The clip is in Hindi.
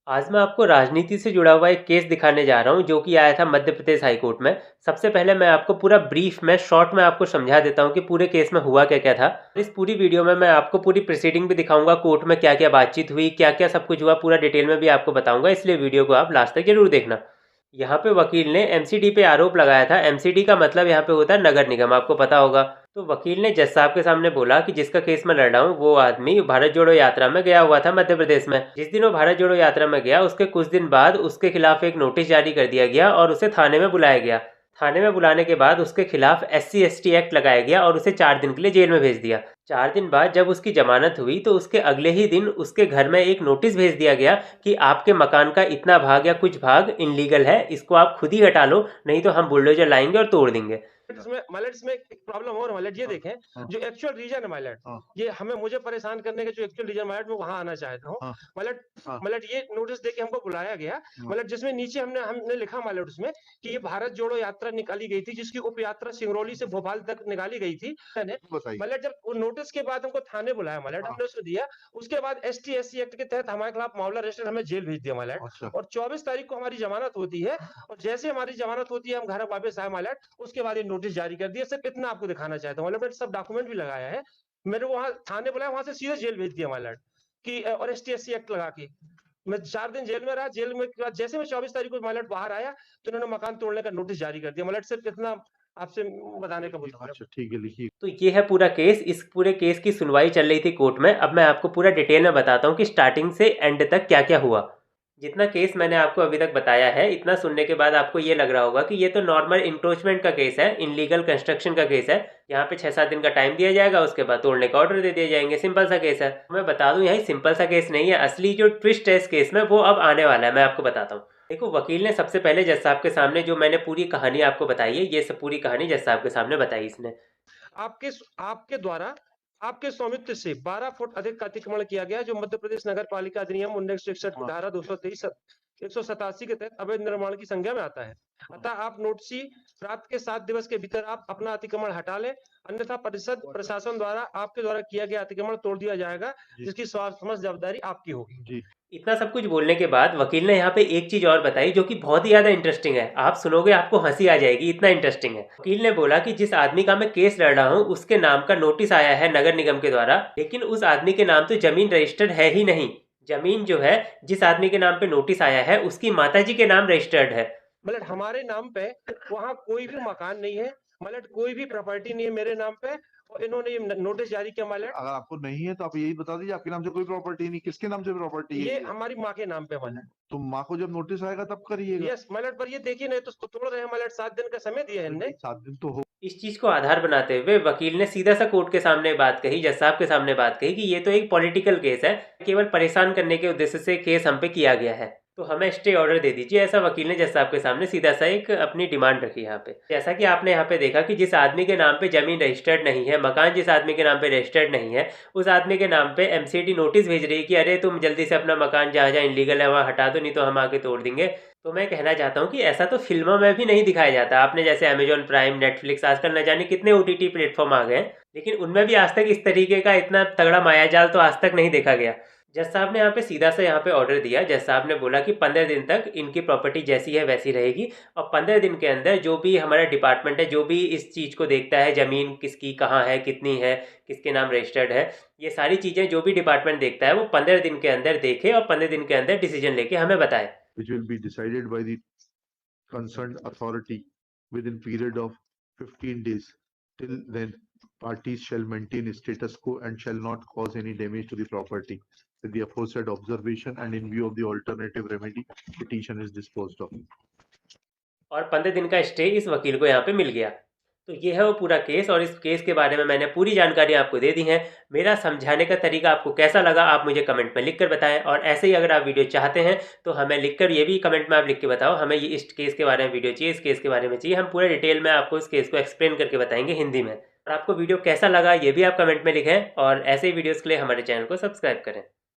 आज मैं आपको राजनीति से जुड़ा हुआ एक केस दिखाने जा रहा हूँ जो कि आया था मध्य प्रदेश हाई कोर्ट में। सबसे पहले मैं आपको पूरा ब्रीफ में शॉर्ट में आपको समझा देता हूँ कि पूरे केस में हुआ क्या क्या था। इस पूरी वीडियो में मैं आपको पूरी प्रोसीडिंग भी दिखाऊंगा, कोर्ट में क्या क्या बातचीत हुई, क्या क्या सब कुछ हुआ, पूरा डिटेल में भी आपको बताऊंगा, इसलिए वीडियो को आप लास्ट तक जरूर देखना। यहाँ पे वकील ने एमसीडी पे आरोप लगाया था। एमसीडी का मतलब यहाँ पे होता है नगर निगम, आपको पता होगा। तो वकील ने जज साहब के सामने बोला कि जिसका केस मैं लड़ रहा हूँ वो आदमी भारत जोड़ो यात्रा में गया हुआ था मध्य प्रदेश में। जिस दिन वो भारत जोड़ो यात्रा में गया उसके कुछ दिन बाद उसके खिलाफ एक नोटिस जारी कर दिया गया और उसे थाने में बुलाया गया। थाने में बुलाने के बाद उसके खिलाफ SC/ST एक्ट लगाया गया और उसे 4 दिन के लिए जेल में भेज दिया। 4 दिन बाद जब उसकी जमानत हुई तो उसके अगले ही दिन उसके घर में एक नोटिस भेज दिया गया कि आपके मकान का इतना भाग या कुछ भाग इनलीगल है, इसको आप खुद ही हटा लो, नहीं तो हम बुलडोजर लाएंगे और तोड़ देंगे। इसमें माइलेट्स में एक प्रॉब्लम और माइलेट ये देखें जो एक्चुअल रीजन है माइलेट ये हमें मुझे परेशान करने के जो एक्चुअल रीजन माइलेट मैं वहां आना चाहता हूँ। माइलेट माइलेट ये नोटिस देके हमको बुलाया गया माइलेट जिसमें नीचे हमने लिखा माइलेट उसमें कि ये भारत जोड़ो यात्रा निकाली गई थी जिसकी उप यात्रा सिंगरौली से भोपाल तक निकाली गई थी। माइलेट जब वो नोटिस के बाद हमको थाने बुलाया माइलेट हमने उसको दिया। उसके बाद ST/SC एक्ट के तहत हमारे खिलाफ मामला रजिस्टर हमें जेल भेज दिया माइलेट और 24 तारीख को हमारी जमानत होती है और जैसे हमारी जमानत होती है हम घर वापस आए माइलेट उसके बाद ये नोटिस जारी कर दिया। सिर्फ इतना आपको दिखाना चाहता हूँ मैंने सब डॉक्यूमेंट भी लगाया है। मेरे वहां थाने बुलाया वहां से सीधे जेल भेज दिया माइलेट कि और ST/SC एक्ट लगा के मैं 4 दिन जेल में रहा। जेल में के बाद जैसे मैं 24 तारीख को माइलेट बाहर आया तो इन्होंने मकान तोड़ने का नोटिस जारी कर दिया माइलेट। सिर्फ इतना आपसे बताने का बोला। अच्छा ठीक है, लिखिए। तो ये है पूरा केस। इस पूरे केस की सुनवाई चल रही थी कोर्ट में। अब मैं आपको पूरा डिटेल में बताता हूँ कि स्टार्टिंग से एंड तक क्या क्या हुआ। जितना केस मैंने आपको अभी तक बताया है, इतना सुनने के बाद आपको ये लग रहा होगा कि ये तो नॉर्मल इंक्रोचमेंट का केस है, इनलीगल कंस्ट्रक्शन का केस है। यहाँ पे 6-7 दिन का टाइम दिया जाएगा, उसके बाद तोड़ने का ऑर्डर दे दिए जाएंगे, सिंपल सा केस है। मैं बता दूं यहाँ सिंपल सा केस नहीं है, असली जो ट्विस्ट है इस केस में वो अब आने वाला है, मैं आपको बताता हूँ। देखो, वकील ने सबसे पहले जज साहब के सामने जो मैंने पूरी कहानी आपको बताई है, ये सब पूरी कहानी जज साहब के सामने बताई इसने। आपके आपके द्वारा आपके स्वामित्व से 12 फुट अधिक का अतिक्रमण किया गया जो मध्य प्रदेश नगर पालिका अधिनियम 1961 की धारा 223 187 के तहत अवैध निर्माण की संज्ञा में आता है। अतः आप नोटिस प्राप्त के 7 दिवस के भीतर आप अपना अतिक्रमण हटा लें, अन्यथा परिषद प्रशासन द्वारा आपके द्वारा किया गया अतिक्रमण तोड़ दिया जाएगा जिसकी समस्त जवाबदारी आपकी होगी। इतना सब कुछ बोलने के बाद वकील ने यहाँ पे एक चीज और बताई जो कि बहुत ही ज्यादा इंटरेस्टिंग है। आप सुनोगे आपको हंसी आ जाएगी, इतना इंटरेस्टिंग है। वकील ने बोला कि जिस आदमी का मैं केस लड़ रहा हूँ उसके नाम का नोटिस आया है नगर निगम के द्वारा, लेकिन उस आदमी के नाम तो जमीन रजिस्टर्ड है ही नहीं। जमीन जो है, जिस आदमी के नाम पे नोटिस आया है उसकी माताजी के नाम रजिस्टर्ड है। मतलब हमारे नाम पे वहाँ कोई भी मकान नहीं है, मतलब कोई भी प्रॉपर्टी नहीं है मेरे नाम पे और इन्होंने ये नोटिस जारी किया। मतलब अगर आपको नहीं है तो आप यही बता दीजिए आपके नाम से कोई प्रॉपर्टी नहीं। किसके नाम से प्रॉपर्टी है? ये हमारी माँ के नाम पे। मतलब तो माँ को जब नोटिस आएगा तब करिएगा। यस मतलब पर ये देखिए नहीं तो उसको तोड़ रहे हैं। मतलब 7 दिन का समय दिया है इनने। 7 दिन तो हो। इस चीज को आधार बनाते हुए वकील ने सीधा सा कोर्ट के सामने बात कही, जज साहब के सामने बात कही कि ये तो एक पॉलिटिकल केस है, केवल परेशान करने के उद्देश्य से केस हम पे किया गया है, तो हमें स्टे ऑर्डर दे दीजिए। ऐसा वकील ने जज साहब के सामने सीधा सा एक अपनी डिमांड रखी यहाँ पे। जैसा कि आपने यहाँ पे देखा कि जिस आदमी के नाम पे जमीन रजिस्टर्ड नहीं है, मकान जिस आदमी के नाम पे रजिस्टर्ड नहीं है, उस आदमी के नाम पे एमसीडी नोटिस भेज रही है कि अरे तुम जल्दी से अपना मकान जहाँ जहाँ इनलीगल है वहाँ हटा दो, नहीं तो हम आके तोड़ देंगे। तो मैं कहना चाहता हूँ कि ऐसा तो फिल्मों में भी नहीं दिखाया जाता। आपने जैसे अमेजॉन प्राइम, नेटफ्लिक्स, आजकल न जाने कितने OTT प्लेटफॉर्म आ गए, लेकिन उनमें भी आज तक इस तरीके का इतना तगड़ा मायाजाल तो आज तक नहीं देखा गया। जज साहब ने यहाँ पे सीधा सा यहाँ पे ऑर्डर दिया। जज साहब ने बोला कि 15 दिन तक इनकी प्रॉपर्टी जैसी है वैसी रहेगी और 15 दिन के अंदर जो भी हमारा डिपार्टमेंट है, जो भी इस चीज़ को देखता है, ज़मीन किसकी कहाँ है, कितनी है, किसके नाम रजिस्टर्ड है, ये सारी चीज़ें जो भी डिपार्टमेंट देखता है वो 15 दिन के अंदर देखे और 15 दिन के अंदर डिसीजन लेके हमें बताए। Which will be decided by the concerned authority within period of 15 days. Till then, parties shall maintain status quo and shall not cause any damage to the property. With the aforesaid observation and in view of the alternative remedy, petition is disposed of. और 15 दिन का स्टे इस वकील को यहाँ पे मिल गया। तो ये है वो पूरा केस और इस केस के बारे में मैंने पूरी जानकारी आपको दे दी है। मेरा समझाने का तरीका आपको कैसा लगा आप मुझे कमेंट में लिख कर बताएं, और ऐसे ही अगर आप वीडियो चाहते हैं तो हमें लिखकर ये भी कमेंट में आप लिख के बताओ हमें ये इस केस के बारे में वीडियो चाहिए, इस केस के बारे में चाहिए। हम पूरे डिटेल में आपको इस केस को एक्सप्लेन करके बताएंगे हिंदी में। और आपको वीडियो कैसा लगा ये भी आप कमेंट में लिखें, और ऐसे ही वीडियोज़ के लिए हमारे चैनल को सब्सक्राइब करें।